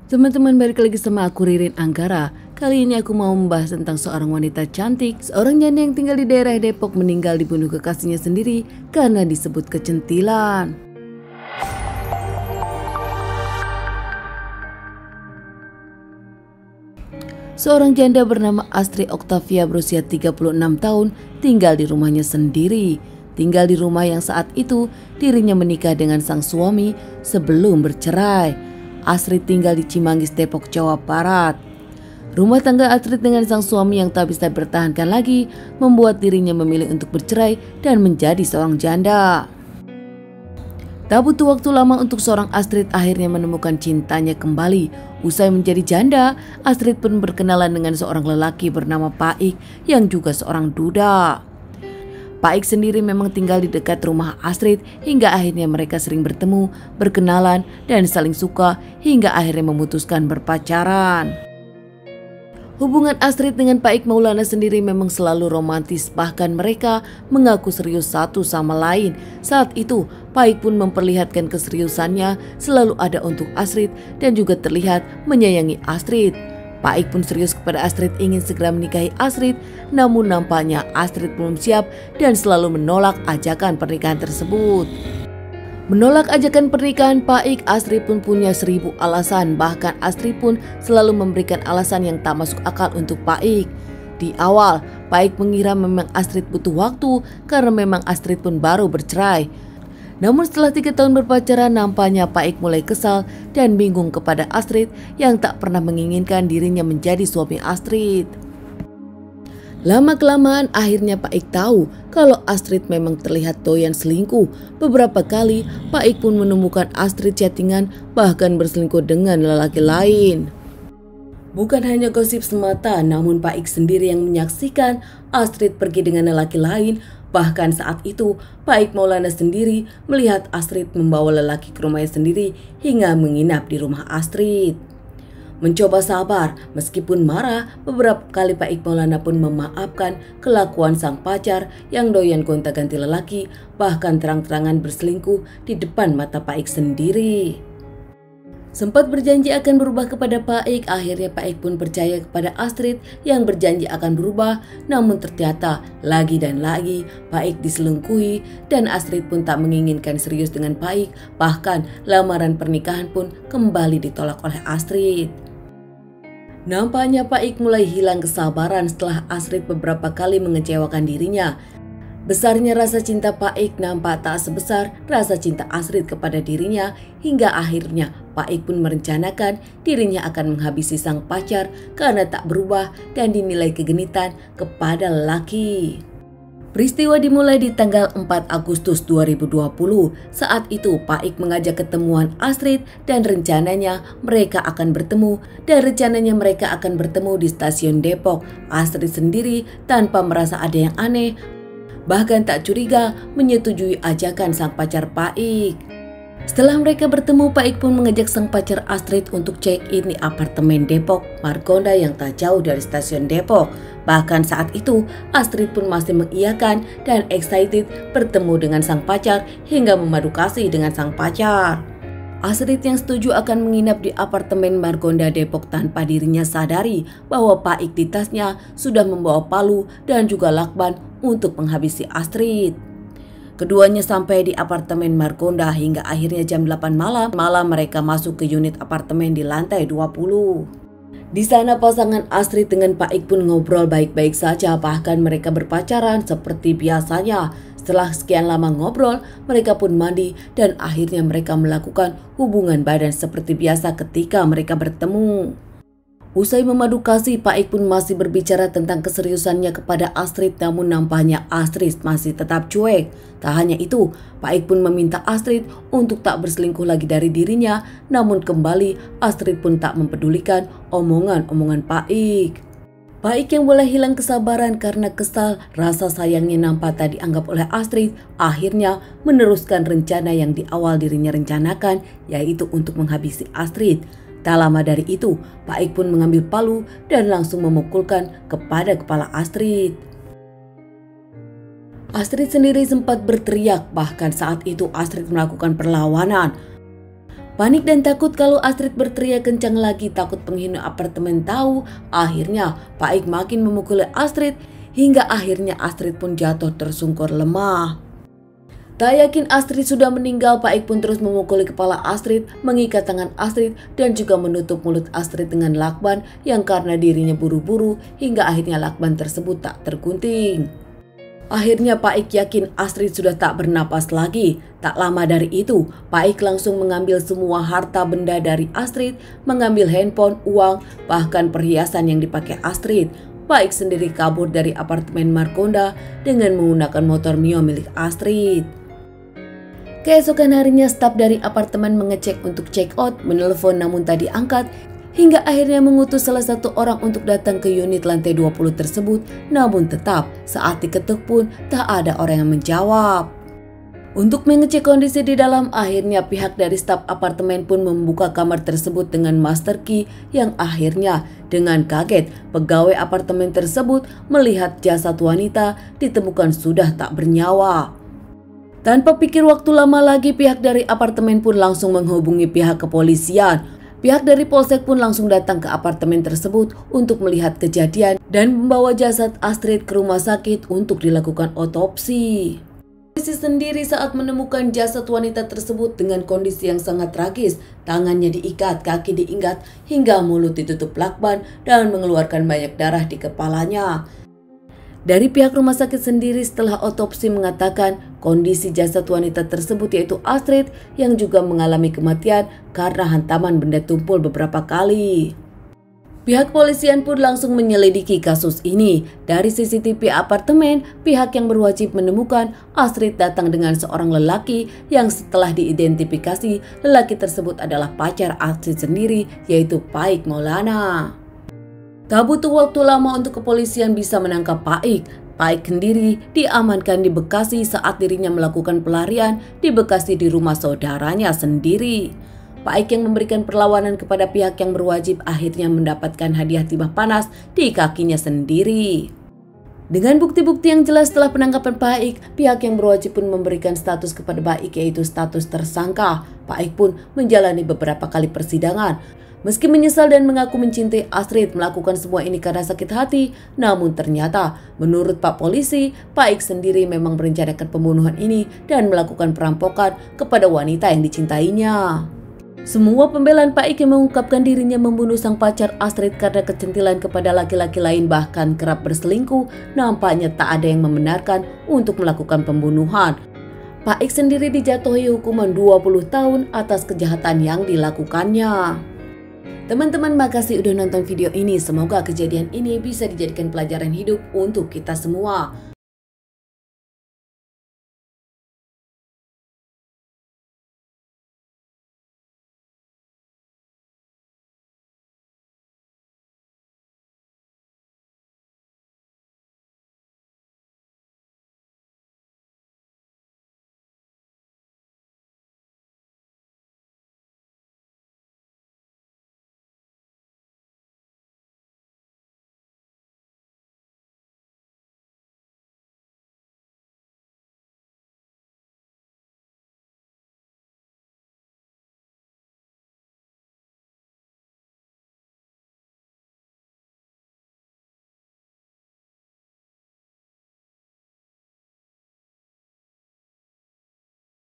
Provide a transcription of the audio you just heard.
Teman-teman, balik lagi sama aku Ririn Anggara. Kali ini aku mau membahas tentang seorang wanita cantik. Seorang janda yang tinggal di daerah Depok meninggal dibunuh kekasihnya sendiri karena disebut kecentilan. Seorang janda bernama Astri Octavia berusia 36 tahun tinggal di rumahnya sendiri. Tinggal di rumah yang saat itu dirinya menikah dengan sang suami sebelum bercerai. Astrid tinggal di Cimanggis, Depok, Jawa Barat. Rumah tangga Astrid dengan sang suami yang tak bisa bertahankan lagi membuat dirinya memilih untuk bercerai dan menjadi seorang janda. Tak butuh waktu lama untuk seorang Astrid akhirnya menemukan cintanya kembali. Usai menjadi janda, Astrid pun berkenalan dengan seorang lelaki bernama Paik yang juga seorang duda. Paik sendiri memang tinggal di dekat rumah Astrid hingga akhirnya mereka sering bertemu, berkenalan, dan saling suka hingga akhirnya memutuskan berpacaran. Hubungan Astrid dengan Paik Maulana sendiri memang selalu romantis, bahkan mereka mengaku serius satu sama lain. Saat itu, Paik pun memperlihatkan keseriusannya selalu ada untuk Astrid dan juga terlihat menyayangi Astrid. Paik pun serius kepada Astrid, ingin segera menikahi Astrid, namun nampaknya Astrid belum siap dan selalu menolak ajakan pernikahan tersebut. Menolak ajakan pernikahan Paik, Astrid pun punya 1000 alasan. Bahkan Astrid pun selalu memberikan alasan yang tak masuk akal untuk Paik. Di awal, Paik mengira memang Astrid butuh waktu karena memang Astrid pun baru bercerai. Namun setelah 3 tahun berpacaran, nampaknya Paik mulai kesal dan bingung kepada Astrid yang tak pernah menginginkan dirinya menjadi suami Astrid. Lama-kelamaan akhirnya Paik tahu kalau Astrid memang terlihat doyan selingkuh. Beberapa kali Paik pun menemukan Astrid chattingan bahkan berselingkuh dengan lelaki lain. Bukan hanya gosip semata, namun Paik sendiri yang menyaksikan Astrid pergi dengan lelaki lain. Bahkan saat itu, Paik Maulana sendiri melihat Astrid membawa lelaki ke rumahnya sendiri hingga menginap di rumah Astrid. Mencoba sabar, meskipun marah, beberapa kali Paik Maulana pun memaafkan kelakuan sang pacar yang doyan gonta-ganti lelaki, bahkan terang-terangan berselingkuh di depan mata Paik sendiri. Sempat berjanji akan berubah kepada Paik, akhirnya Paik pun percaya kepada Astrid yang berjanji akan berubah. Namun ternyata lagi dan lagi Paik diselingkuhi dan Astrid pun tak menginginkan serius dengan Paik. Bahkan lamaran pernikahan pun kembali ditolak oleh Astrid. Nampaknya Paik mulai hilang kesabaran setelah Astrid beberapa kali mengecewakan dirinya. Besarnya rasa cinta Paik nampak tak sebesar rasa cinta Astrid kepada dirinya hingga akhirnya Paik pun merencanakan dirinya akan menghabisi sang pacar karena tak berubah dan dinilai kegenitan kepada lelaki. Peristiwa dimulai di tanggal 4 Agustus 2020. Saat itu Paik mengajak ketemuan Astrid dan rencananya mereka akan bertemu di stasiun Depok. Astrid sendiri tanpa merasa ada yang aneh, bahkan tak curiga, menyetujui ajakan sang pacar Paik. Setelah mereka bertemu, Paik pun mengajak sang pacar Astrid untuk check-in di apartemen Depok Margonda yang tak jauh dari stasiun Depok. Bahkan saat itu, Astrid pun masih mengiyakan dan excited bertemu dengan sang pacar hingga memadu kasih dengan sang pacar. Astrid yang setuju akan menginap di apartemen Margonda Depok tanpa dirinya sadari bahwa Paik di tasnya sudah membawa palu dan juga lakban untuk menghabisi Astrid. Keduanya sampai di apartemen Margonda hingga akhirnya jam 8 malam mereka masuk ke unit apartemen di lantai 20. Di sana pasangan Astrid dengan Paik pun ngobrol baik-baik saja, bahkan mereka berpacaran seperti biasanya. Setelah sekian lama ngobrol, mereka pun mandi dan akhirnya mereka melakukan hubungan badan seperti biasa ketika mereka bertemu. Usai memadu kasih, Paik pun masih berbicara tentang keseriusannya kepada Astrid, namun nampaknya Astrid masih tetap cuek. Tak hanya itu, Paik pun meminta Astrid untuk tak berselingkuh lagi dari dirinya, namun kembali Astrid pun tak mempedulikan omongan-omongan Paik. Paik yang mulai hilang kesabaran karena kesal rasa sayangnya nampak tak dianggap oleh Astrid, akhirnya meneruskan rencana yang di awal dirinya rencanakan, yaitu untuk menghabisi Astrid. Tak lama dari itu, Paik pun mengambil palu dan langsung memukulkan kepada kepala Astrid. Astrid sendiri sempat berteriak, bahkan saat itu Astrid melakukan perlawanan. Panik dan takut kalau Astrid berteriak kencang lagi takut penghuni apartemen tahu, akhirnya Pak Ik makin memukuli Astrid hingga akhirnya Astrid pun jatuh tersungkur lemah. Tak yakin Astrid sudah meninggal, Pak Ik pun terus memukuli kepala Astrid, mengikat tangan Astrid dan juga menutup mulut Astrid dengan lakban yang karena dirinya buru-buru hingga akhirnya lakban tersebut tak tergunting. Akhirnya Pak Ik yakin Astrid sudah tak bernapas lagi. Tak lama dari itu, Pak Ik langsung mengambil semua harta benda dari Astrid, mengambil handphone, uang, bahkan perhiasan yang dipakai Astrid. Pak Ik sendiri kabur dari apartemen Margonda dengan menggunakan motor Mio milik Astrid. Keesokan harinya staf dari apartemen mengecek untuk check out, menelpon namun tak diangkat, hingga akhirnya mengutus salah satu orang untuk datang ke unit lantai 20 tersebut, namun tetap saat diketuk pun tak ada orang yang menjawab. Untuk mengecek kondisi di dalam, akhirnya pihak dari staf apartemen pun membuka kamar tersebut dengan master key yang akhirnya dengan kaget pegawai apartemen tersebut melihat jasad wanita ditemukan sudah tak bernyawa. Tanpa pikir waktu lama lagi, pihak dari apartemen pun langsung menghubungi pihak kepolisian. Pihak dari Polsek pun langsung datang ke apartemen tersebut untuk melihat kejadian dan membawa jasad Astrid ke rumah sakit untuk dilakukan otopsi. Polisi sendiri saat menemukan jasad wanita tersebut dengan kondisi yang sangat tragis, tangannya diikat, kaki diingat, hingga mulut ditutup lakban dan mengeluarkan banyak darah di kepalanya. Dari pihak rumah sakit sendiri setelah otopsi mengatakan kondisi jasad wanita tersebut yaitu Astrid yang juga mengalami kematian karena hantaman benda tumpul beberapa kali. Pihak kepolisian pun langsung menyelidiki kasus ini. Dari CCTV apartemen, pihak yang berwajib menemukan Astrid datang dengan seorang lelaki yang setelah diidentifikasi lelaki tersebut adalah pacar Astrid sendiri yaitu Pak Ik Maulana. Tak butuh waktu lama untuk kepolisian bisa menangkap Pak Ik. Pak Ik sendiri diamankan di Bekasi saat dirinya melakukan pelarian di Bekasi di rumah saudaranya sendiri. Pak Ik yang memberikan perlawanan kepada pihak yang berwajib akhirnya mendapatkan hadiah timah panas di kakinya sendiri. Dengan bukti-bukti yang jelas setelah penangkapan Pak Ik, pihak yang berwajib pun memberikan status kepada Pak Ik yaitu status tersangka. Pak Ik pun menjalani beberapa kali persidangan. Meski menyesal dan mengaku mencintai Astrid melakukan semua ini karena sakit hati, namun ternyata menurut Pak Polisi, Pak Ik sendiri memang merencanakan pembunuhan ini dan melakukan perampokan kepada wanita yang dicintainya. Semua pembelaan Pak Ik yang mengungkapkan dirinya membunuh sang pacar Astrid karena kecantilan kepada laki-laki lain bahkan kerap berselingkuh, nampaknya tak ada yang membenarkan untuk melakukan pembunuhan. Pak Ik sendiri dijatuhi hukuman 20 tahun atas kejahatan yang dilakukannya. Teman-teman, makasih udah nonton video ini. Semoga kejadian ini bisa dijadikan pelajaran hidup untuk kita semua.